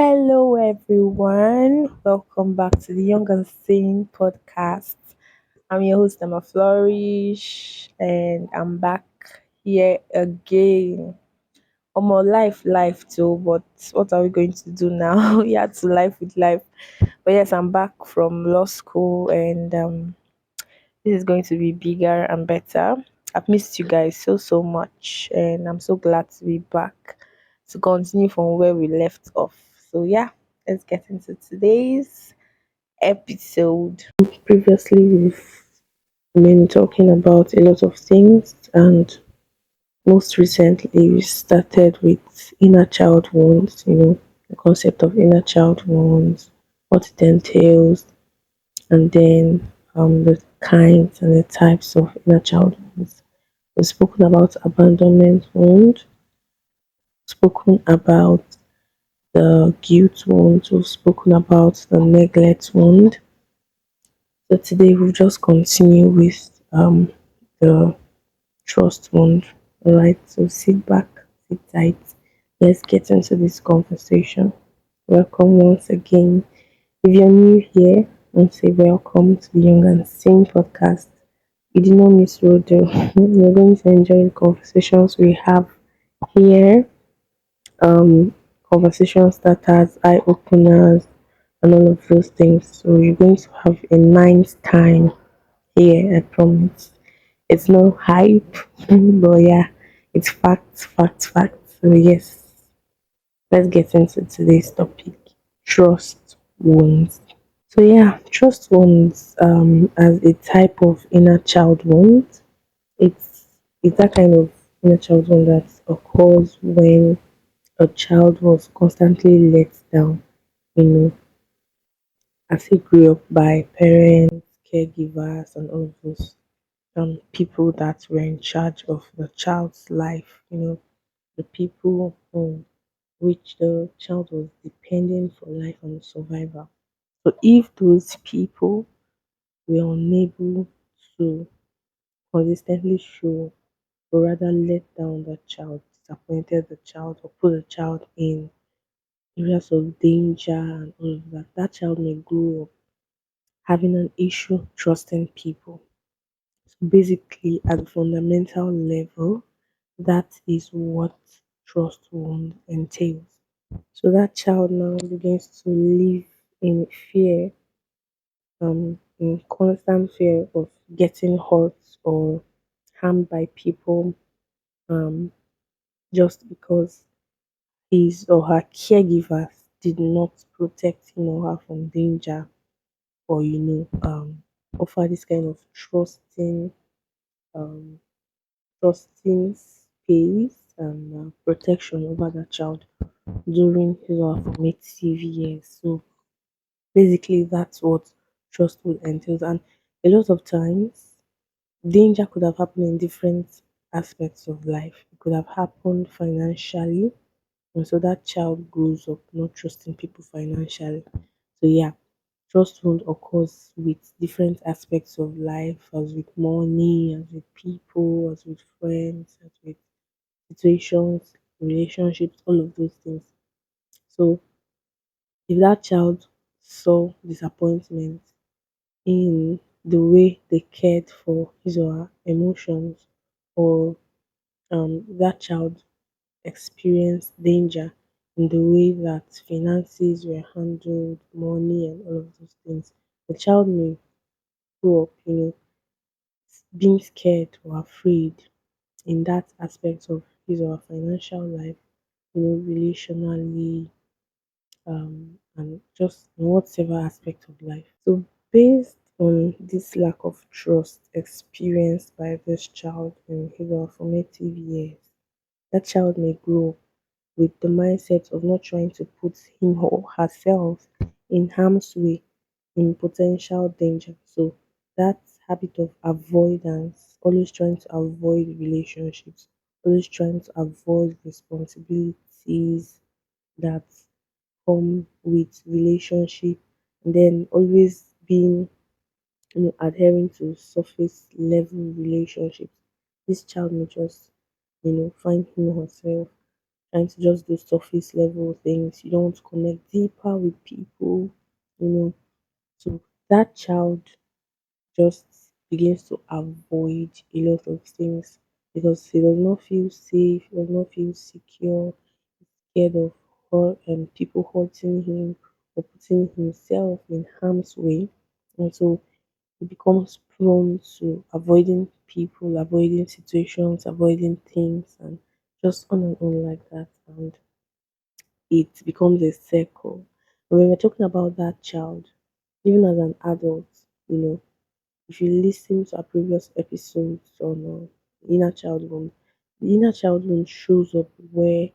Hello, everyone. Welcome back to the Young and Sane podcast. I'm your host, Tamarflourish, and I'm back here again. More life too, but what are we going to do now? We had to life with life. But yes, I'm back from law school, and this is going to be bigger and better. I've missed you guys so much, and I'm so glad to be back to continue from where we left off. So yeah, let's get into today's episode. Previously, we've been talking about a lot of things, and most recently, we started with inner child wounds. The concept of inner child wounds, what it entails, and then the kinds and the types of inner child wounds. We've spoken about abandonment wound, spoken about the guilt wound, we've spoken about the neglect wound. So today we'll just continue with the trust wound. Alright, so sit back, sit tight. Let's get into this conversation. Welcome once again. If you're new here, I want to say welcome to the Young and Sane podcast. You did not miss road though. You're going to enjoy the conversations we have here. Um, Conversation starters, eye openers, and all of those things. So you're going to have a nice time here, I promise. It's no hype, but yeah, it's facts. So yes, let's get into today's topic. Trust wounds. So yeah, trust wounds as a type of inner child wound. It's it's that kind of inner child wound that occurs when a child was constantly let down, you know, as he grew up by parents, caregivers, and all of those people that were in charge of the child's life, the people on which the child was depending for life and survival. So if those people were unable to consistently show or rather let down the child, disappointed the child, or put the child in areas of danger and all of that, that child may grow up having an issue trusting people. So basically, at the fundamental level, that is what trust wound entails. So that child now begins to live in fear, in constant fear of getting hurt or harmed by people, um, just because his or her caregivers did not protect him or her from danger, or offer this kind of um, trusting space and protection over the child during his or her formative years. So basically, that's what trust would entail. And a lot of times, danger could have happened in different aspects of life. It could have happened financially, and so that child grows up not trusting people financially. So yeah, trust wound occurs with different aspects of life, as with money, as with people, as with friends, as with situations, relationships, all of those things. So if that child saw disappointment in the way they cared for his or her emotions, or that child experienced danger in the way that finances were handled, money, and all of those things, the child may grow up, being scared or afraid in that aspect of his or her financial life, relationally, and just in whatever aspect of life. So, based on this lack of trust experienced by this child in his or her formative years, that child may grow with the mindset of not trying to put him or herself in harm's way, in potential danger. So, that habit of avoidance, always trying to avoid relationships, always trying to avoid responsibilities that come with relationship, and then always being adhering to surface level relationships. This child may just find him or herself trying to just do surface level things. You don't want to connect deeper with people, you know. So that child just begins to avoid a lot of things because he does not feel safe, he does not feel secure, scared of people hurting him or putting himself in harm's way. And so he becomes prone to avoiding people, avoiding situations, avoiding things, and just on and on like that. And it becomes a circle. And when we're talking about that child, even as an adult, you know, if you listen to our previous episodes on inner child wound, the inner child wound shows up where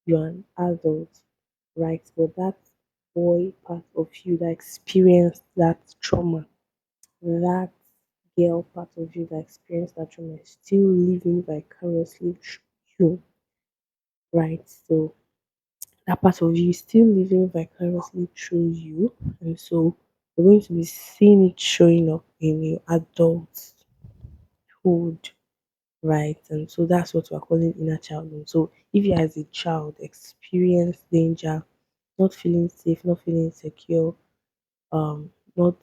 you're an adult, right? But that boy part of you that experienced that trauma, that girl part of you that experienced that trauma is still living vicariously through you, right? So that part of you is still living vicariously through you. And so you're going to be seeing it showing up in your adulthood, right? And so that's what we're calling inner childhood. So if you as a child experience danger, not feeling safe, not feeling secure, not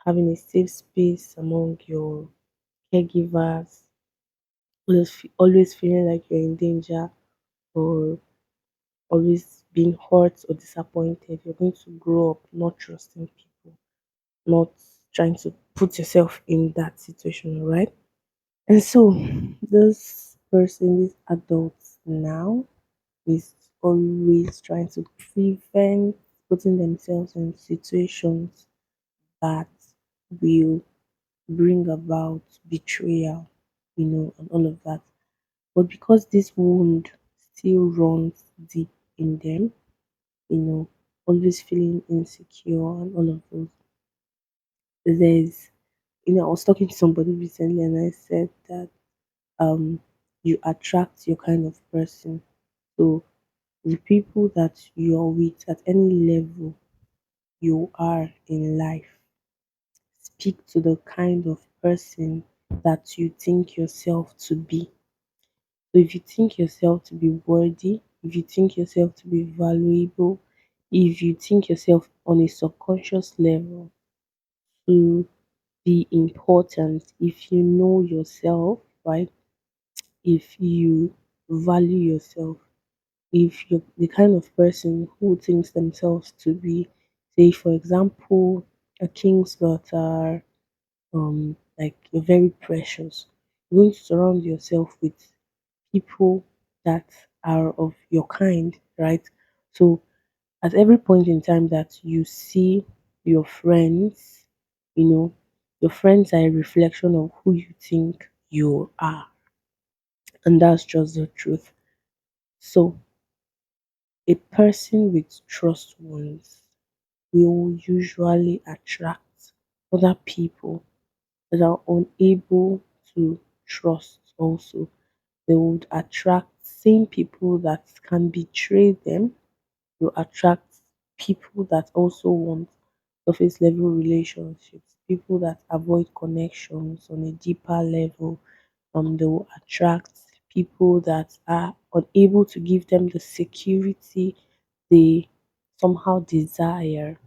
having a safe space among your caregivers, always feeling like you're in danger or always being hurt or disappointed, you're going to grow up not trusting people, not trying to put yourself in that situation, right? And so this person, this adult now, is always trying to prevent putting themselves in situations that will bring about betrayal, and all of that. But because this wound still runs deep in them, you know, always feeling insecure and all of those, there's, I was talking to somebody recently and I said that you attract your kind of person. So the people that you're with at any level you are in life speak to the kind of person that you think yourself to be. So if you think yourself to be worthy, if you think yourself to be valuable, if you think yourself on a subconscious level to be important, if you know yourself, right? If you value yourself, if you're the kind of person who thinks themselves to be, say, for example, a king's daughter, like you're very precious, you're going to surround yourself with people that are of your kind, right? So at every point in time that you see your friends, you know, your friends are a reflection of who you think you are. And that's just the truth. So a person with trust wounds will usually attract other people that are unable to trust also. They would attract same people that can betray them. You attract people that also want surface level relationships, people that avoid connections on a deeper level. They will attract people that are unable to give them the security they somehow desire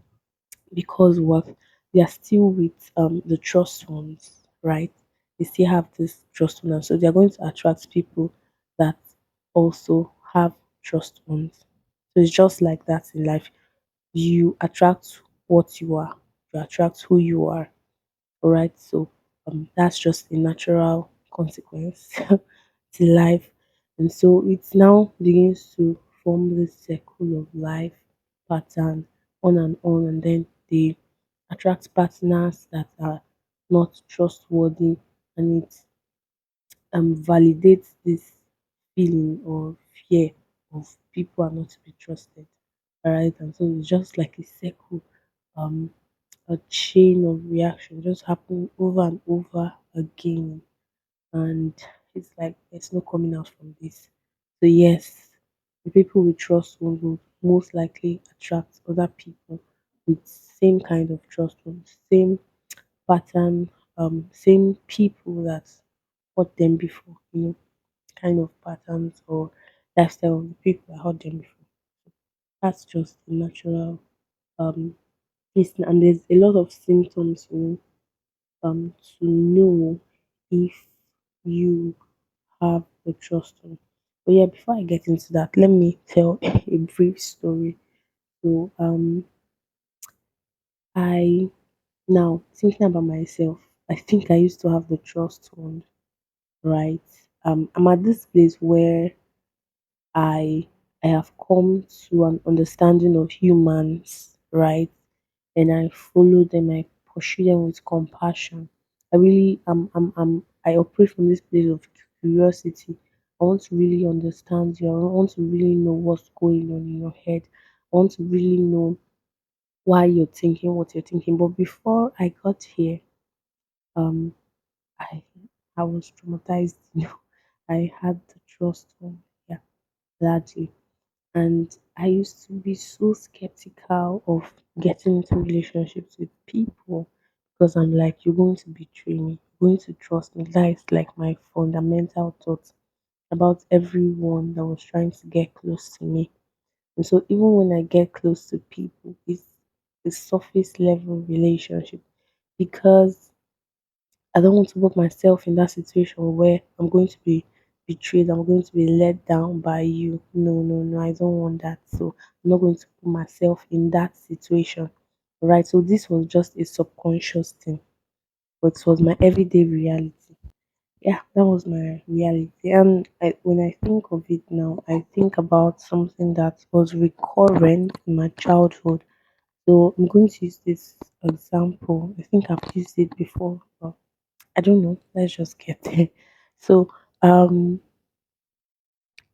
because what they are still with the trust ones, right? They still have this trust ones, so they are going to attract people that also have trust ones. So it's just like that in life. You attract what you are. You attract who you are. All right. So that's just a natural consequence to life. And so it now begins to form this circle of life pattern on, and then they attract partners that are not trustworthy, and it validates this feeling or fear of people are not to be trusted. All right, and so it's just like a circle, um, a chain of reaction just happening over and over again, and it's like there's no coming out from this. So yes, the people we trust will most likely attract other people with same kind of trust, same pattern, same people that hurt them before, kind of patterns or lifestyle of the people I heard them before. That's just the natural um listen, and there's a lot of symptoms, to know if you have the trust on. But yeah, before I get into that, let me tell a brief story. So I now thinking about myself, I think I used to have the trust on, right? I'm at this place where I I have come to an understanding of humans, right? And I follow them, I pursue them with compassion. I really I operate from this place of curiosity. I want to really understand you. I want to really know what's going on in your head. I want to really know why you're thinking what you're thinking. But before I got here, um I I was traumatized, I had the trust on, yeah, gladly. And I used to be so skeptical of getting into relationships with people because I'm like, you're going to betray me, you're going to trust me. That is like my fundamental thought about everyone that was trying to get close to me. And so even when I get close to people, it's a surface level relationship because I don't want to put myself in that situation where I'm going to be betrayed, I'm going to be let down by you. No, no, no, I don't want that. So I'm not going to put myself in that situation. Right. So this was just a subconscious thing, but it was my everyday reality. Yeah, that was my reality. And when I think of it now, I think about something that was recurrent in my childhood. So I'm going to use this example. I think I've used it before, but I don't know. Let's just get there. So um,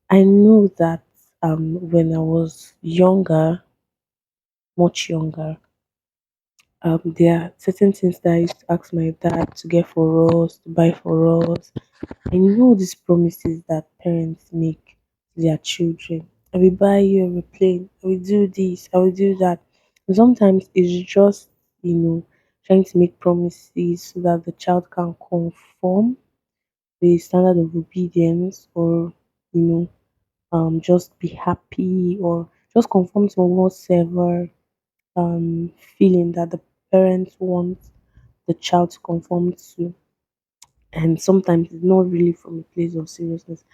I know that when I was younger, much younger, there are certain things that I used to ask my dad to get for us, to buy for us. I know these promises that parents make to their children. I will buy you a aeroplane. I will do this. I will do that. And sometimes it's just, trying to make promises so that the child can conform the standard of obedience or you know just be happy or just conform to whatever feeling that the parents want the child to conform to. And sometimes it's not really from a place of seriousness.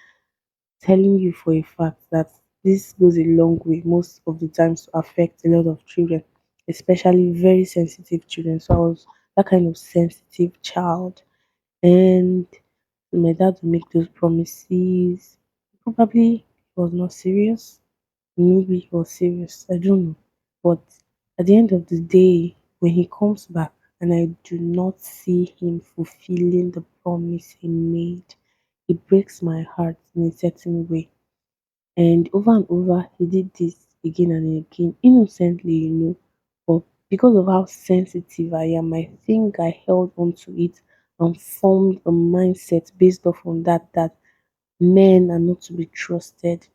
Telling you for a fact that this goes a long way most of the times to affect a lot of children, especially very sensitive children. So I was that kind of sensitive child, and my dad would make those promises. Probably he was not serious. Maybe he was serious. I don't know. But at the end of the day, when he comes back and I do not see him fulfilling the promise he made, it breaks my heart in a certain way. And over, he did this again and again, innocently, But because of how sensitive I am, I think I held on to it and formed a mindset based off on that men are not to be trusted.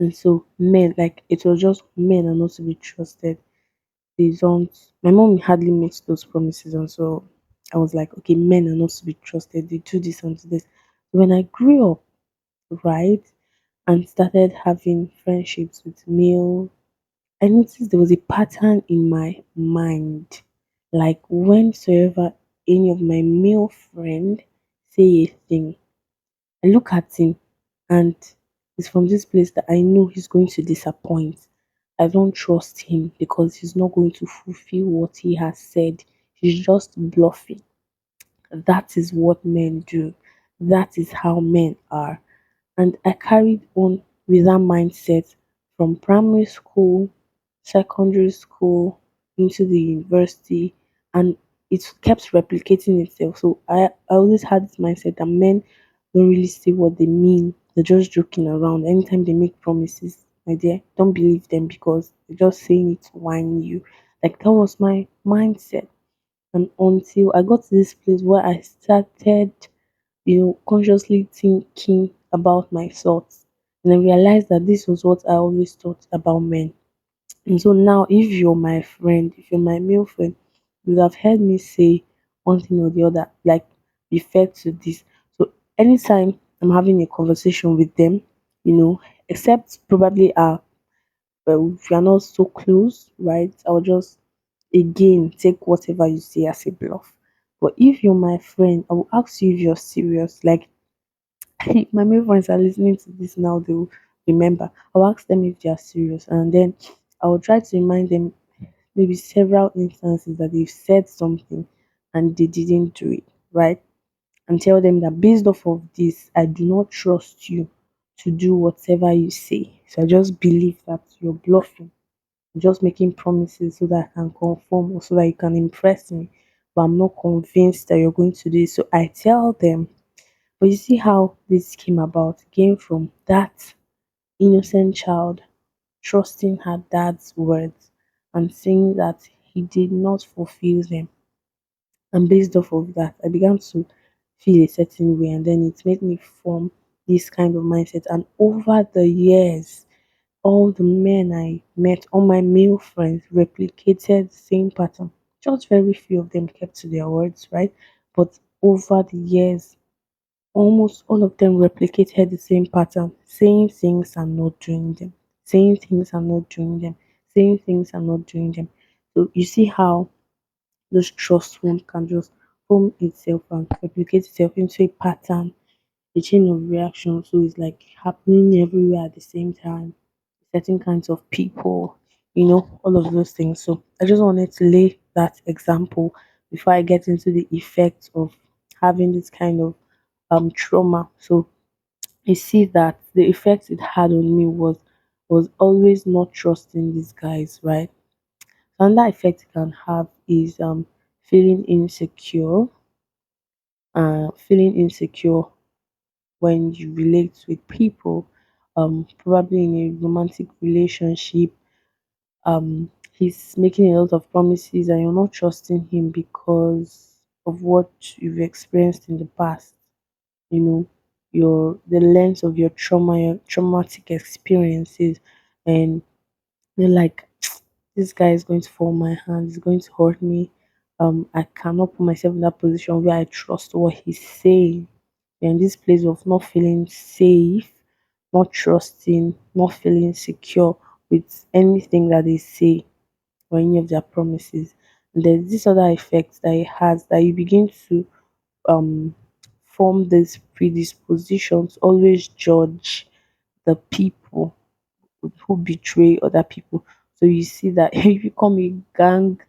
And so men, like it was just men are not to be trusted. They don't my mom hardly makes those promises, and so I was like, okay, men are not to be trusted. They do this and do this. When I grew up, right, and started having friendships with male, I noticed there was a pattern in my mind. Like whensoever any of my male friend say a thing, I look at him and it's from this place that I know he's going to disappoint. I don't trust him because he's not going to fulfill what he has said. He's just bluffing. That is what men do. That is how men are. And I carried on with that mindset from primary school, secondary school, into the university, and it kept replicating itself. So I always had this mindset that men don't really say what they mean. They're just joking around. Anytime they make promises, my dear, don't believe them because they're just saying it to whine you. Like that was my mindset. And until I got to this place where I started consciously thinking about my thoughts. And I realized that this was what I always thought about men. And so now, if you're my friend, if you're my male friend, you would have heard me say one thing or the other, like refer to this. So anytime I'm having a conversation with them, you know, except probably if we are not so close, right? I'll just again take whatever you say as a bluff. But if you're my friend, I will ask you if you're serious. Like my male friends are listening to this now, they will remember. I'll ask them if they are serious, and then I will try to remind them maybe several instances that they've said something and they didn't do it, right? And tell them that based off of this, I do not trust you to do whatever you say. So I just believe that you're bluffing, just making promises so that I can conform or so that you can impress me. But I'm not convinced that you're going to do it. So I tell them, but you see how this came about? It came from that innocent child trusting her dad's words and saying that he did not fulfill them. And based off of that, I began to feel a certain way, and then it made me form this kind of mindset. And over the years, all the men I met, all my male friends replicated the same pattern. Just very few of them kept to their words, right? But over the years, almost all of them replicated the same pattern, saying things and not doing them, saying things and not doing them, saying things and not doing them. So you see how this trust wound can just form itself and replicate itself into a pattern, a chain of reaction. So it's like happening everywhere at the same time, certain kinds of people, all of those things. So I just wanted to lay that example before I get into the effects of having this kind of trauma. So you see that the effect it had on me was always not trusting these guys, right? Another effect it can have is feeling insecure, feeling insecure when you relate with people, probably in a romantic relationship. He's making a lot of promises and you're not trusting him because of what you've experienced in the past. You know, your the length of your trauma, your traumatic experiences, and you're like, this guy is going to fall my hand, he's going to hurt me. I cannot put myself in that position where I trust what he's saying. You're in this place of not feeling safe, not trusting, not feeling secure with anything that they say or any of their promises. And there's this other effect that it has that you begin to um form this predisposition to always judge the people who betray other people. So you see that you become a gang,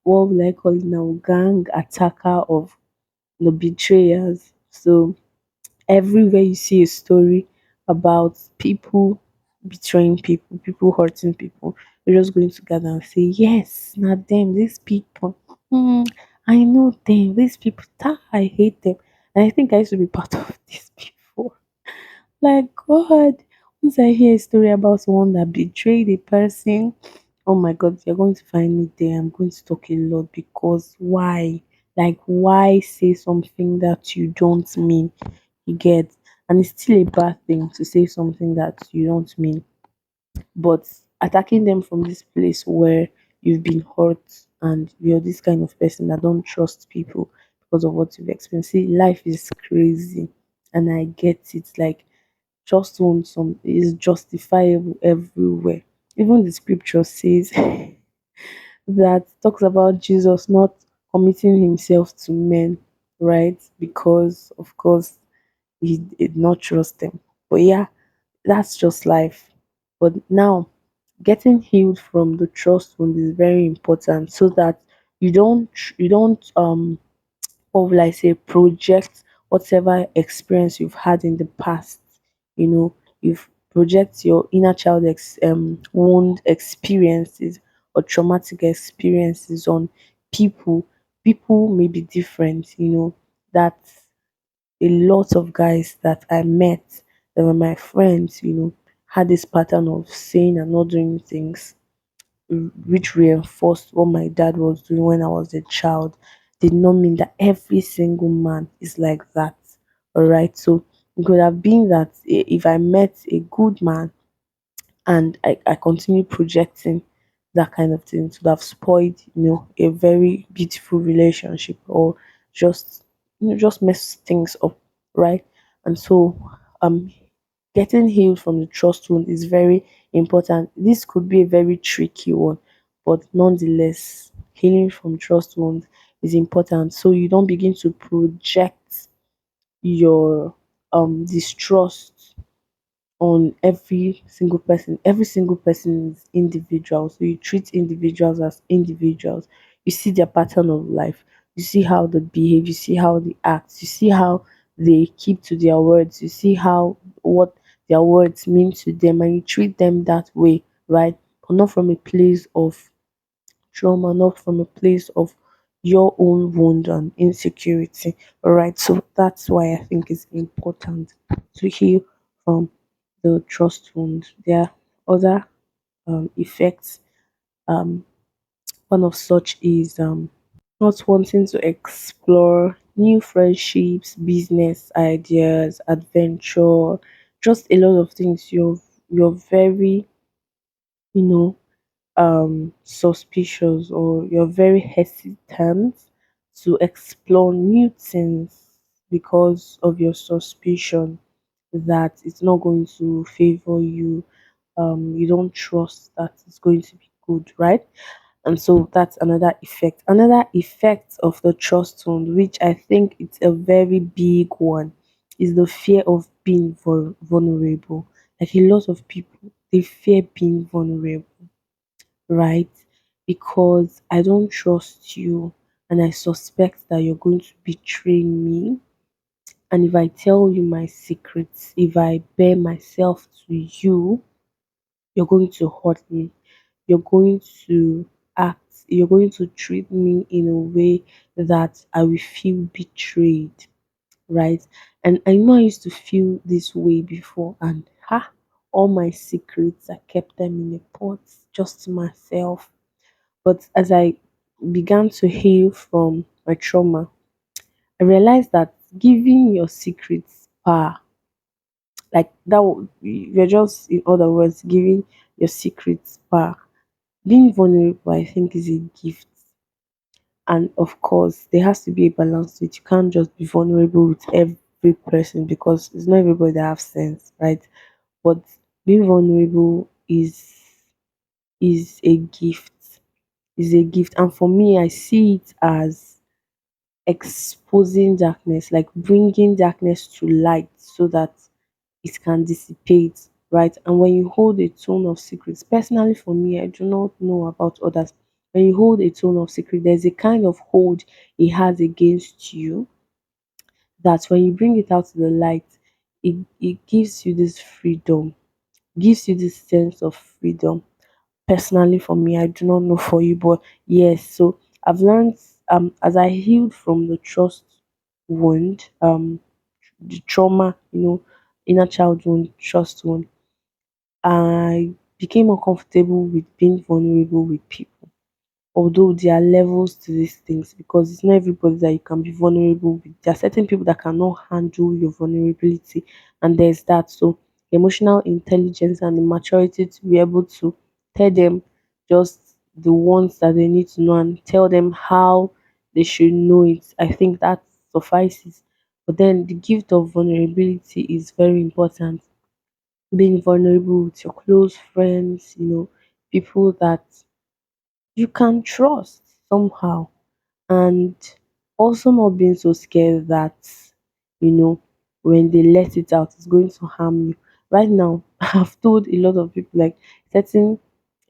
what will I call it now? Gang attacker of the betrayers. So everywhere you see a story about people betraying people, people hurting people, you're just going to gather and say, yes, not them, these people. Hmm, I know them, these people, I hate them. And I think I used to be part of this before. Like, God, once I hear a story about someone that betrayed a person, oh my God, you're going to find me there. I'm going to talk a lot because why? Like, why say something that you don't mean? You get, and it's still a bad thing to say something that you don't mean, but attacking them from this place where you've been hurt and you're this kind of person that don't trust people because of what you've experienced. See, life is crazy, and I get it. Like, just want some is justifiable everywhere. Even the scripture says that talks about Jesus not committing himself to men, right? Because of course he did not trust them. But yeah, that's just life. But now, getting healed from the trust wound is very important so that you don't what will I say, project whatever experience you've had in the past. You've project your inner child wound experiences or traumatic experiences on people. People may be different, that a lot of guys that I met that were my friends, had this pattern of saying and not doing things, which reinforced what my dad was doing when I was a child. Did not mean that every single man is like that. All right. So it could have been that if I met a good man and I continue projecting that kind of thing, it would have spoiled, a very beautiful relationship or just, just mess things up. Right. And so, um, getting healed from the trust wound is very important. This could be a very tricky one, but nonetheless, healing from trust wound is important. So you don't begin to project your distrust on every single person. Every single person is individual. So you treat individuals as individuals. You see their pattern of life. You see how they behave. You see how they act. You see how they keep to their words. You see how what their words mean to them, and you treat them that way, right? But not from a place of trauma, not from a place of your own wound and insecurity. All right. So that's why I think it's important to heal from the trust wound. There are other effects. Um, one of such is not wanting to explore new friendships, business ideas, adventure, just a lot of things. You're very, you know, suspicious, or you're very hesitant to explore new things because of your suspicion that it's not going to favor you. You don't trust that it's going to be good, right? And so that's another effect. Another effect of the trust wound, which I think it's a very big one, is the fear of being vulnerable. Like a lot of people, they fear being vulnerable, right? Because I don't trust you and I suspect that you're going to betray me. And if I tell you my secrets, if I bare myself to you, you're going to hurt me. You're going to you're going to treat me in a way that I will feel betrayed, right? And I know I used to feel this way before, and all my secrets, I kept them in a pot just to myself. But as I began to heal from my trauma, I realized that giving your secrets power, like you're just, in other words, giving your secrets power. Being vulnerable, I think, is a gift. And of course, there has to be a balance to it. You can't just be vulnerable with every person because it's not everybody that have sense, right? But being vulnerable is a gift. Is a gift. And for me, I see it as exposing darkness, like bringing darkness to light so that it can dissipate, right? And when you hold a tone of secrets, personally for me, I do not know about others. When you hold a tone of secret, there's a kind of hold it has against you that when you bring it out to the light, it gives you this freedom, gives you this sense of freedom. Personally for me, I do not know for you, but yes, so I've learned as I healed from the trust wound, the trauma, inner child wound, trust wound, I became uncomfortable with being vulnerable with people. Although there are levels to these things because it's not everybody that you can be vulnerable with. There are certain people that cannot handle your vulnerability, and there's that. So, emotional intelligence and the maturity to be able to tell them just the ones that they need to know and tell them how they should know it. I think that suffices. But then the gift of vulnerability is very important. Being vulnerable with your close friends, people that you can trust somehow, and also not being so scared that you know when they let it out it's going to harm you. Right now, I've told a lot of people like certain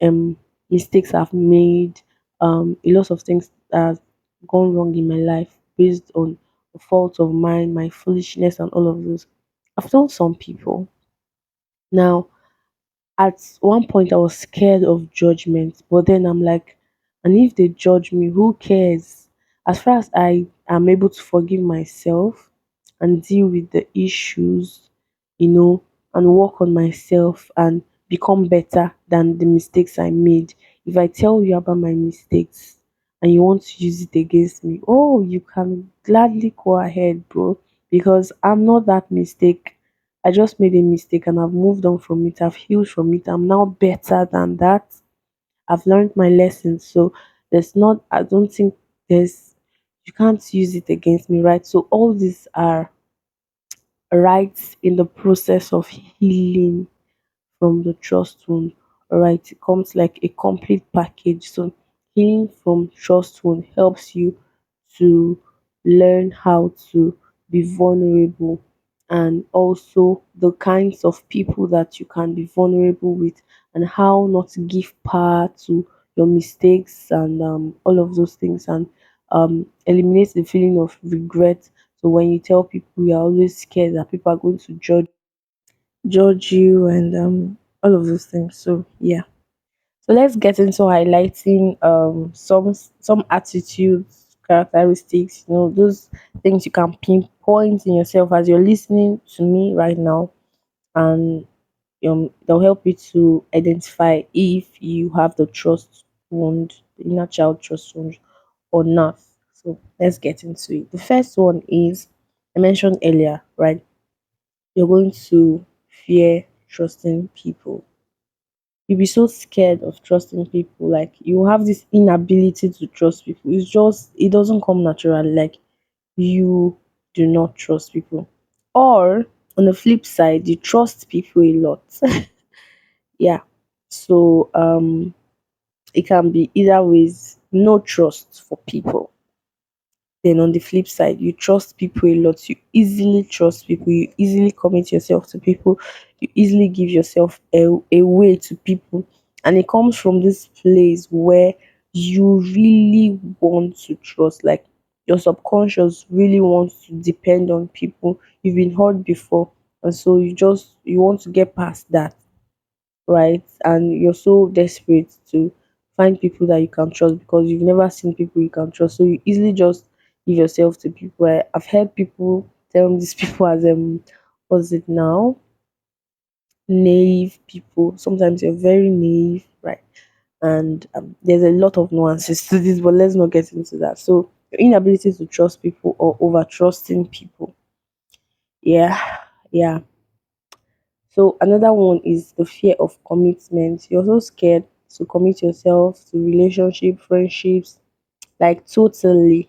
um mistakes I've made, a lot of things that have gone wrong in my life based on a fault of mine, my foolishness and all of those. I've told some people. Now, at one point I was scared of judgment, but then I'm like, and if they judge me, who cares? As far as I am able to forgive myself and deal with the issues, you know, and work on myself and become better than the mistakes I made. If I tell you about my mistakes and you want to use it against me, oh, you can gladly go ahead, bro, because I'm not that mistake. I just made a mistake and I've moved on from it. I've healed from it. I'm now better than that. I've learned my lessons. So I don't think you can't use it against me, right? So all these are right in the process of healing from the trust wound. All right, it comes like a complete package. So healing from trust wound helps you to learn how to be vulnerable, and also the kinds of people that you can be vulnerable with, and how not to give power to your mistakes, and all of those things, and eliminate the feeling of regret. So when you tell people, you're always scared that people are going to judge you, and all of those things. So yeah. So let's get into highlighting some attitudes, characteristics, those things you can pinpoint in yourself as you're listening to me right now, and they'll help you to identify if you have the trust wound, the inner child trust wound, or not. So let's get into it. The first one is, I mentioned earlier, right? You're going to fear trusting people. You'll be so scared of trusting people. Like, you have this inability to trust people. It's just, it doesn't come naturally. Like, you do not trust people. Or on the flip side, you trust people a lot. Yeah. So it can be either ways, no trust for people. Then on the flip side, you trust people a lot. You easily trust people. You easily commit yourself to people. You easily give yourself away to people. And it comes from this place where you really want to trust. Like, your subconscious really wants to depend on people. You've been hurt before. And so you want to get past that, right? And you're so desperate to find people that you can trust because you've never seen people you can trust. So you easily just give yourself to people. I've heard people tell me these people as what's it now? Naive people. Sometimes you're very naive, right? And there's a lot of nuances to this, but let's not get into that. So your inability to trust people or over trusting people. Yeah, yeah. So another one is the fear of commitment. You're so scared to commit yourself to relationship, friendships, like totally.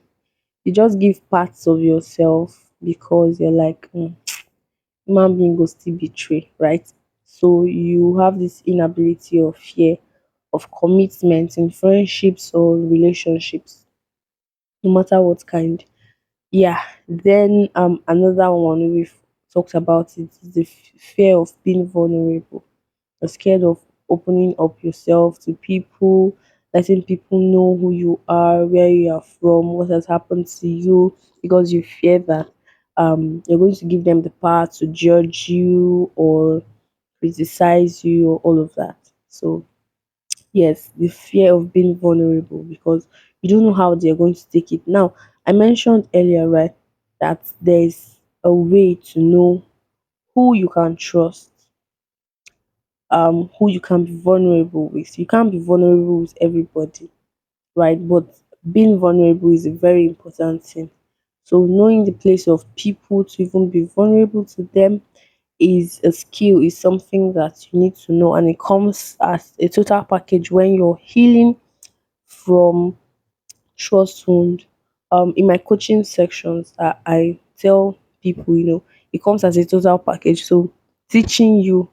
You just give parts of yourself because you're like, human being go still betray, right? So you have this inability or fear of commitment in friendships or relationships, no matter what kind. Yeah. Then another one we've talked about it is the fear of being vulnerable. You're scared of opening up yourself to people, letting people know who you are, where you are from, what has happened to you, because you fear that you're going to give them the power to judge you or criticize you or all of that. So yes, the fear of being vulnerable because you don't know how they're going to take it. Now, I mentioned earlier, right, that there's a way to know who you can trust, who you can be vulnerable with. You can't be vulnerable with everybody, right? But being vulnerable is a very important thing. So knowing the place of people to even be vulnerable to them is a skill, is something that you need to know, and it comes as a total package when you're healing from trust wound. In my coaching sections, I tell people, it comes as a total package. So teaching you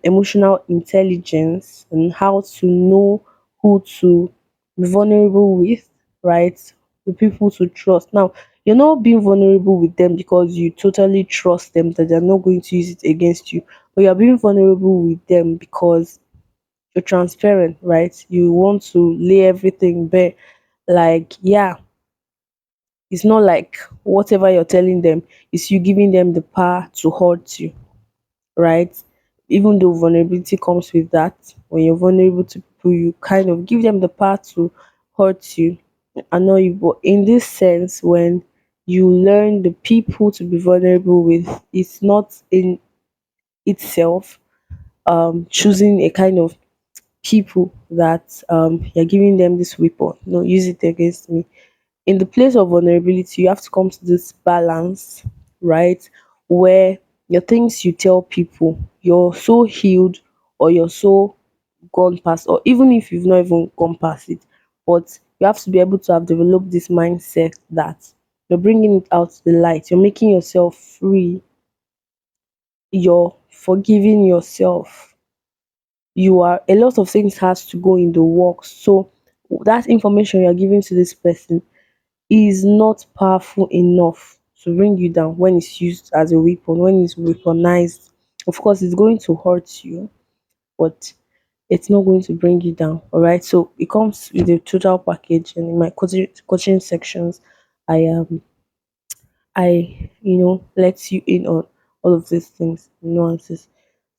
emotional intelligence and how to know who to be vulnerable with, right? The people to trust. Now, you're not being vulnerable with them because you totally trust them that they're not going to use it against you, but you're being vulnerable with them because you're transparent, right? You want to lay everything bare. Like, yeah, it's not like whatever you're telling them is you giving them the power to hurt you, right? Even though vulnerability comes with that, when you're vulnerable to people, you kind of give them the power to hurt you, annoy you. But in this sense, when you learn the people to be vulnerable with, it's not in itself choosing a kind of people that you're giving them this weapon. No, use it against me. In the place of vulnerability, you have to come to this balance, right? Where your things you tell people, you're so healed or you're so gone past, or even if you've not even gone past it, but you have to be able to have developed this mindset that you're bringing it out to the light, you're making yourself free you're forgiving yourself. You are a lot of things has to go in the works. So that information you're giving to this person is not powerful enough to bring you down when it's used as a weapon, when it's weaponized. Of course, it's going to hurt you, but it's not going to bring you down. All right. So it comes with a total package. And in my coaching sections, I let you in on all of these things, nuances.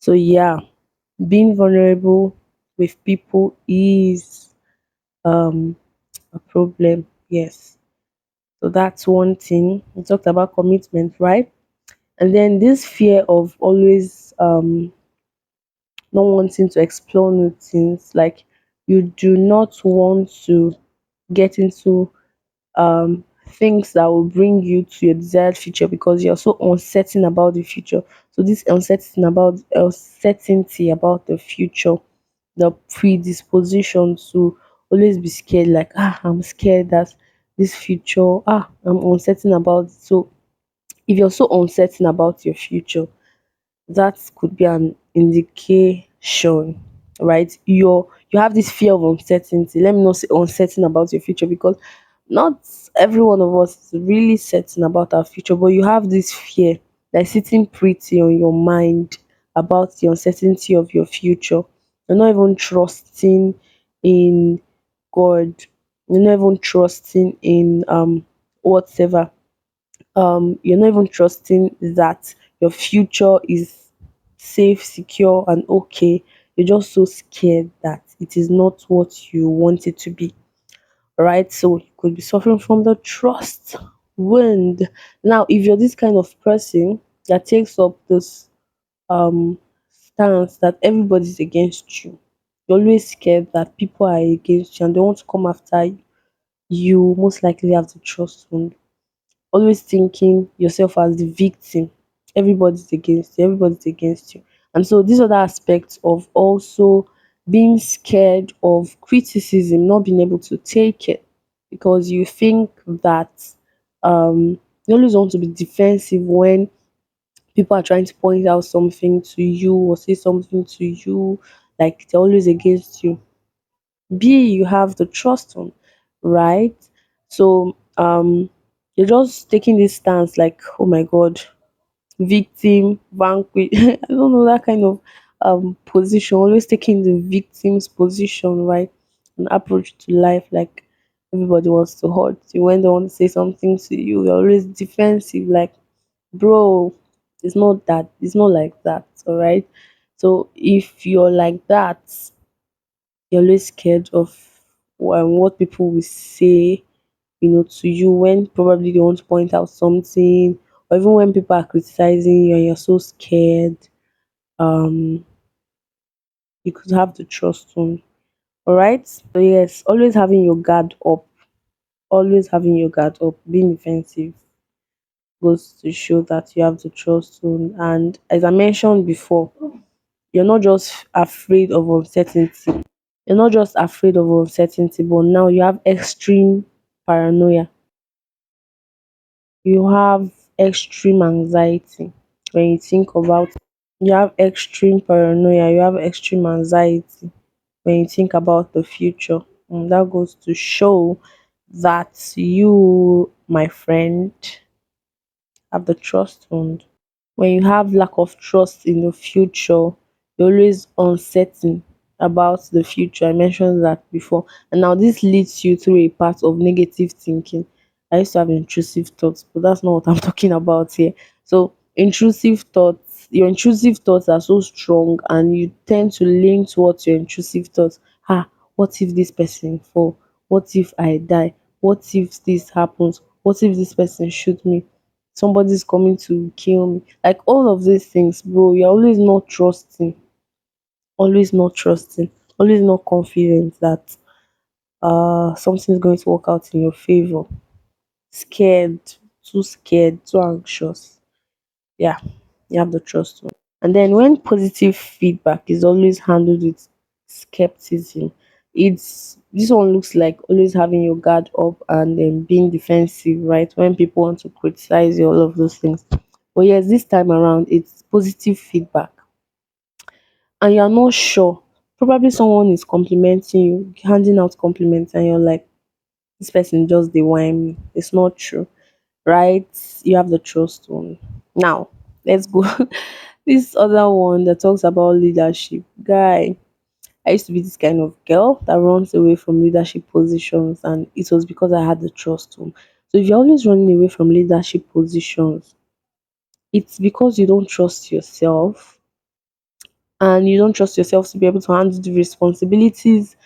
So yeah, being vulnerable with people is um a problem. Yes. So that's one thing. We talked about commitment, right? And then this fear of always not wanting to explore new things, like you do not want to get into things that will bring you to your desired future because you're so uncertain about the future. So this uncertainty about the future, the predisposition to always be scared, like I'm scared that this future, I'm uncertain about it. So if you're so uncertain about your future, that could be an indication, right? You have this fear of uncertainty. Let me not say uncertain about your future because not every one of us is really certain about our future, but you have this fear like sitting pretty on your mind about the uncertainty of your future. You're not even trusting in God. You're not even trusting in whatever. You're not even trusting that your future is safe, secure, and okay. You're just so scared that it is not what you want it to be, right? So you could be suffering from the trust wound. Now, if you're this kind of person that takes up this stance that everybody's against you, you're always scared that people are against you and they want to come after you, you most likely have the trust wound, always thinking yourself as the victim. Everybody's against you. And so these are the aspects of also being scared of criticism, not being able to take it because you think that you always want to be defensive when people are trying to point out something to you or say something to you, like they're always against you. You have the trust on, right? So you're just taking this stance like, oh my god, victim, vanquish. I don't know, that kind of position, always taking the victim's position, right? An approach to life, like everybody wants to hurt you. When they want to say something to you, you're always defensive, like, bro, it's not like that, all right? So if you're like that, you're always scared of what people will say, to you when probably they want to point out something, or even when people are criticizing you and you're so scared. Um, you could have the trust on. All right. So yes, always having your guard up, always having your guard up, being defensive goes to show that you have the trust on. And as I mentioned before, you're not just afraid of uncertainty. You're not just afraid of uncertainty, but now you have extreme paranoia. You have extreme anxiety when you think about it. You have extreme paranoia, you have extreme anxiety when you think about the future. And that goes to show that you, my friend, have the trust on. When you have lack of trust in the future, you're always uncertain about the future. I mentioned that before. And now this leads you through a path of negative thinking. I used to have intrusive thoughts, but that's not what I'm talking about here. So intrusive thoughts, your intrusive thoughts are so strong and you tend to lean towards your intrusive thoughts. What if this person fall? What if I die? What if this happens? What if this person shoot me? Somebody's coming to kill me. Like all of these things, bro, you're always not trusting, always not confident that something's going to work out in your favor. Scared, too anxious. Yeah, you have the trust. And then when positive feedback is always handled with skepticism, it's this one looks like always having your guard up and then being defensive, right? When people want to criticize you, all of those things. But yes, this time around it's positive feedback and you're not sure. Probably someone is complimenting you, handing out compliments, and you're like, this person just the whine me. It's not true, right? You have the trust one. Now, let's go. This other one that talks about leadership. Guy, I used to be this kind of girl that runs away from leadership positions, and it was because I had the trust one. So if you're always running away from leadership positions, it's because you don't trust yourself and you don't trust yourself to be able to handle the responsibilities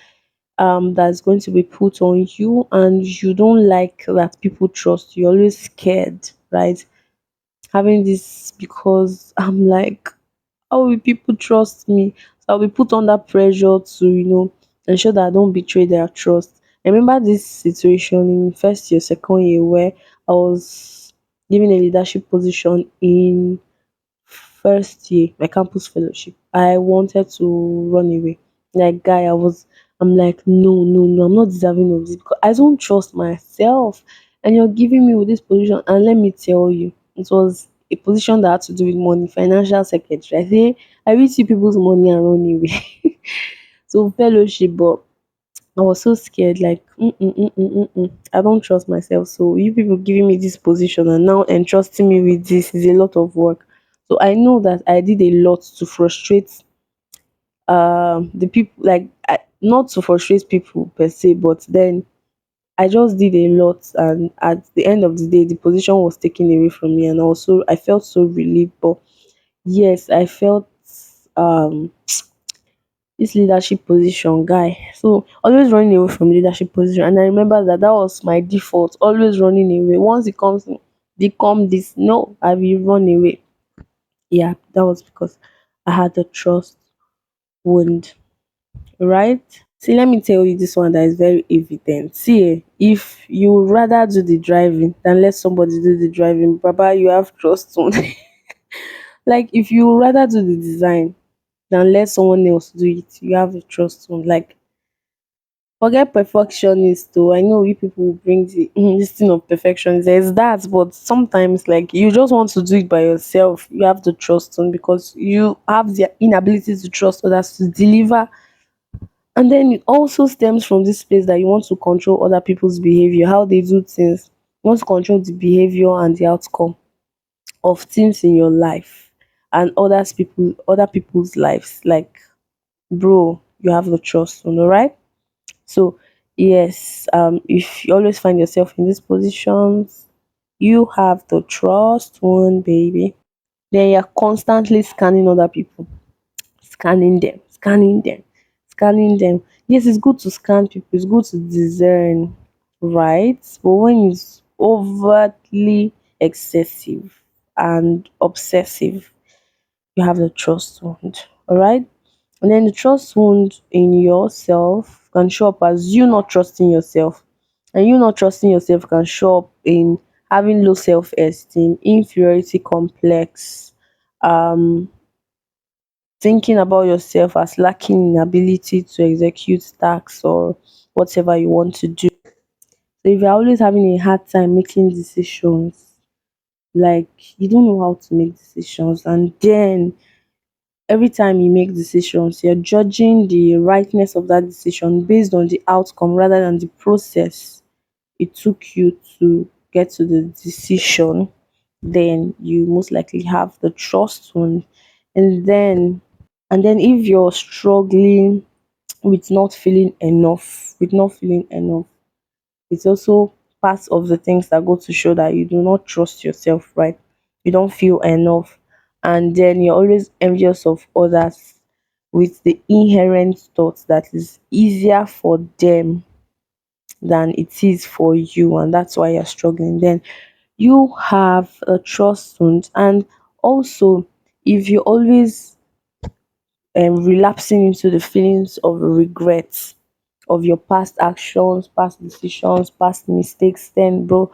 that's going to be put on you, and you don't like that people trust you. You're always scared, right? Having this because I'm like, how will people trust me? So I'll be put under pressure to, ensure that I don't betray their trust. I remember this situation in first year, second year where I was given a leadership position in first year, my campus fellowship. I wanted to run away. Like guy, I'm like, no, no, no, I'm not deserving of this because I don't trust myself. And you're giving me with this position. And let me tell you, it was a position that had to do with money, financial secretary. I will see people's money and run away. So fellowship, but I was so scared, like, I don't trust myself. So you people giving me this position and now entrusting me with this is a lot of work. So I know that I did a lot to frustrate the people, like not to frustrate people per se, but then I just did a lot, and at the end of the day, the position was taken away from me, and also I felt so relieved. But yes, I felt um this leadership position guy. So always running away from leadership position. And I remember that that was my default, always running away. Once it comes, they come this, no, I will run away. Yeah, that was because I had the trust wound, right? See, let me tell you this one that is very evident. See, if you would rather do the driving than let somebody do the driving, Baba, you have trust wound. Like if you would rather do the design than let someone else do it, you have a trust wound. Like forget perfectionist though. I know you people will bring the this thing of perfection. There's that, but sometimes like you just want to do it by yourself. You have to trust on because you have the inability to trust others to deliver. And then it also stems from this place that you want to control other people's behavior, how they do things. You want to control the behavior and the outcome of things in your life and other people's lives. Like, bro, you have the trust on, all right? So yes, if you always find yourself in these positions, you have the trust one baby. Then you're constantly scanning other people, scanning them. Yes, it's good to scan people, it's good to discern, right? But when it's overtly excessive and obsessive, you have the trust wound. All right. And then the trust wound in yourself can show up as you not trusting yourself. And you not trusting yourself can show up in having low self esteem, inferiority complex, um, thinking about yourself as lacking in ability to execute tasks or whatever you want to do. So if you're always having a hard time making decisions, like you don't know how to make decisions, and then every time you make decisions, you're judging the rightness of that decision based on the outcome rather than the process it took you to get to the decision, then you most likely have the trust one. And then if you're struggling with not feeling enough, it's also part of the things that go to show that you do not trust yourself, right? You don't feel enough. And then you're always envious of others with the inherent thoughts that is easier for them than it is for you. And that's why you're struggling. Then you have a trust wound. And also, if you always relapsing into the feelings of regret of your past actions, past decisions, past mistakes, then bro,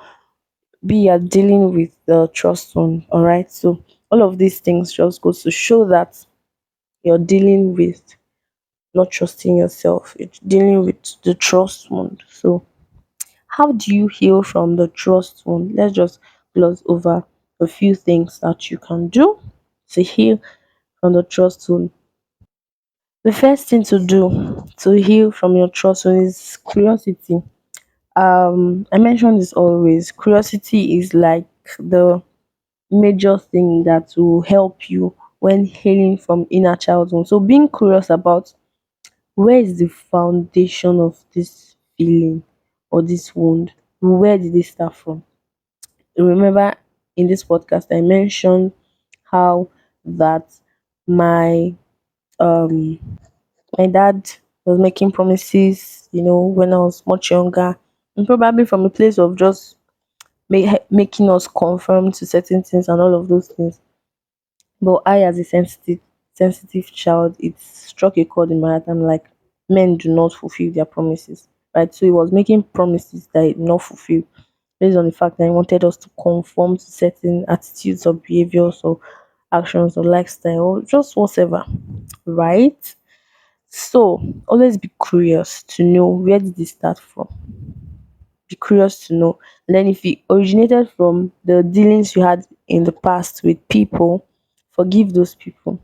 be you're dealing with the trust zone. All right. So all of these things just goes to show that you're dealing with not trusting yourself. It's dealing with the trust wound. So how do you heal from the trust wound? Let's just gloss over a few things that you can do to heal from the trust zone. The first thing to do to heal from your trust zone is curiosity. I mention this always. Curiosity is like the major thing that will help you when healing from inner child wound. So being curious about where is the foundation of this feeling or this wound? Where did it start from? Remember in this podcast I mentioned how that my um my dad was making promises, when I was much younger, and probably from a place of just making us conform to certain things and all of those things. But I, as a sensitive child, it struck a chord in my heart. I'm like, men do not fulfill their promises, right? So he was making promises that he did not fulfill based on the fact that he wanted us to conform to certain attitudes or behaviors or actions or lifestyle or just whatever, right? So always be curious to know where did it start from. Be curious to know. And then if it originated from the dealings you had in the past with people, forgive those people.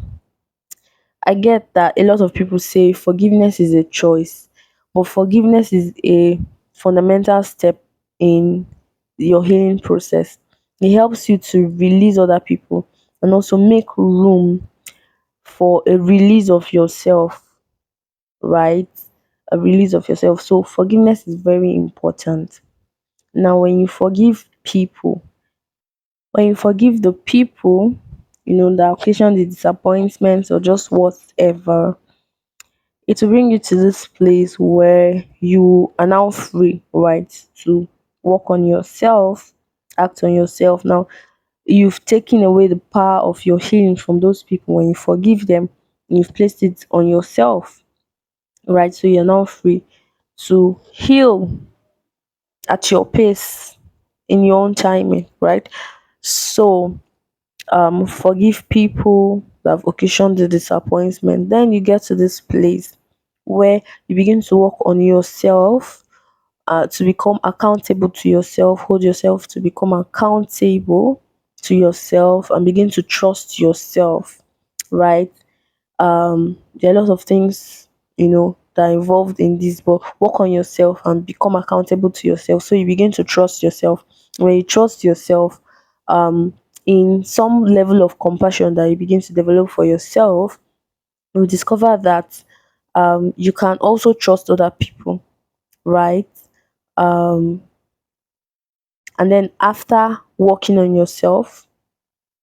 I get that a lot of people say forgiveness is a choice, but forgiveness is a fundamental step in your healing process. It helps you to release other people and also make room for a release of yourself, right? A release of yourself. So forgiveness is very important. Now, when you forgive the people, that occasion the disappointments or just whatever, it will bring you to this place where you are now free, right, to work on yourself, act on yourself. Now, you've taken away the power of your healing from those people. When you forgive them, you've placed it on yourself, right? So you're now free to heal at your pace in your own timing, right? So forgive people that have occasioned the disappointment. Then you get to this place where you begin to work on yourself, to become accountable to yourself, hold yourself to become accountable to yourself, and begin to trust yourself, right? There are a lot of things, that are involved in this, but work on yourself and become accountable to yourself. So you begin to trust yourself. When you trust yourself, um, in some level of compassion that you begin to develop for yourself, you discover that you can also trust other people, right? Um, and then after working on yourself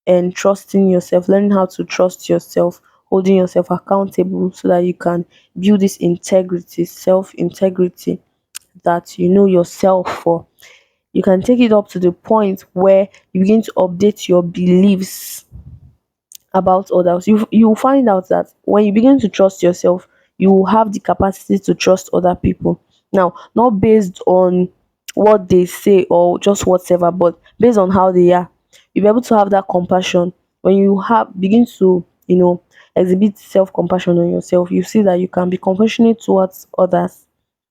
and trusting yourself, learning how to trust yourself, holding yourself accountable so that you can build this integrity, self integrity that you know yourself for. You can take it up to the point where you begin to update your beliefs about others. You will find out that when you begin to trust yourself, you will have the capacity to trust other people. Now, not based on what they say or just whatever, but based on how they are. You'll be able to have that compassion. When you have begin to, exhibit self compassion on yourself, you see that you can be compassionate towards others.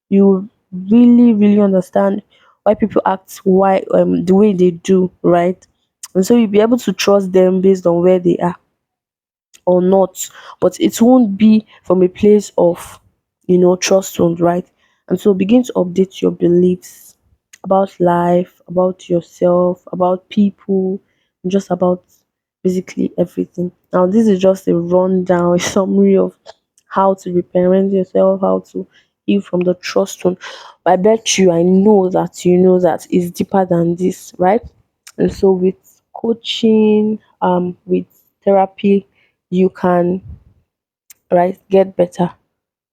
You really, really understand why people act why the way they do, right? And so you'll be able to trust them based on where they are or not, but it won't be from a place of trust wound, right? And so begin to update your beliefs about life, about yourself, about people, just about basically everything. Now this is just a rundown, a summary of how to reparent yourself, how to heal from the trust wound. But I bet you, I know that you know that it's deeper than this, right? And so with coaching, with therapy, you can, right, get better.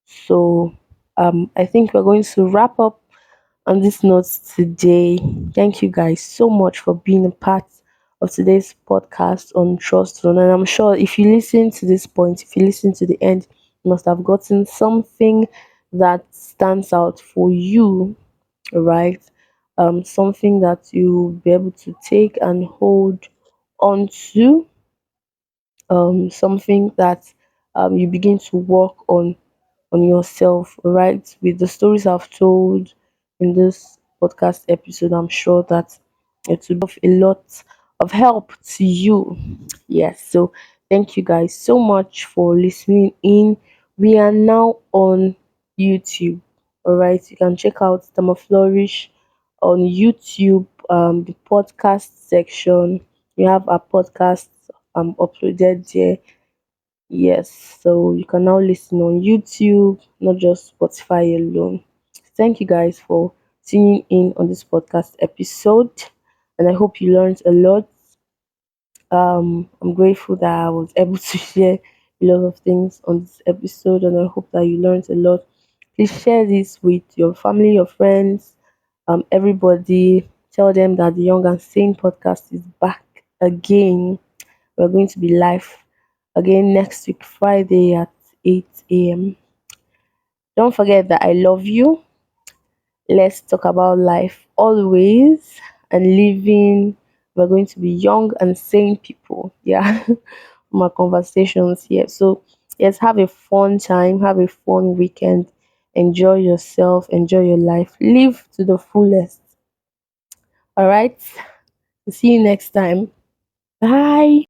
So I think we're going to wrap up on this note today. Thank you guys so much for being a part of today's podcast on trust zone. And I'm sure if you listen to this point, if you listen to the end, you must have gotten something that stands out for you, right? Something that you'll be able to take and hold on to, something that you begin to work on yourself, right? With the stories I've told in this podcast episode, I'm sure that it will be of a lot of help to you. Yes, so thank you guys so much for listening in. We are now on YouTube. All right, you can check out Tamarflourish on YouTube, the podcast section. We have our podcast uploaded there. Yes, so you can now listen on YouTube, not just Spotify alone. Thank you guys for tuning in on this podcast episode, and I hope you learned a lot. I'm grateful that I was able to share a lot of things on this episode, and I hope that you learned a lot. Please share this with your family, your friends, everybody. Tell them that the Young and Sane podcast is back again. We're going to be live again next week, Friday at 8 a.m. Don't forget that I love you. Let's talk about life always and living. We're going to be young and sane people. Yeah, my conversations here. So, yes, have a fun time, have a fun weekend. Enjoy yourself, enjoy your life, live to the fullest. All right, see you next time. Bye.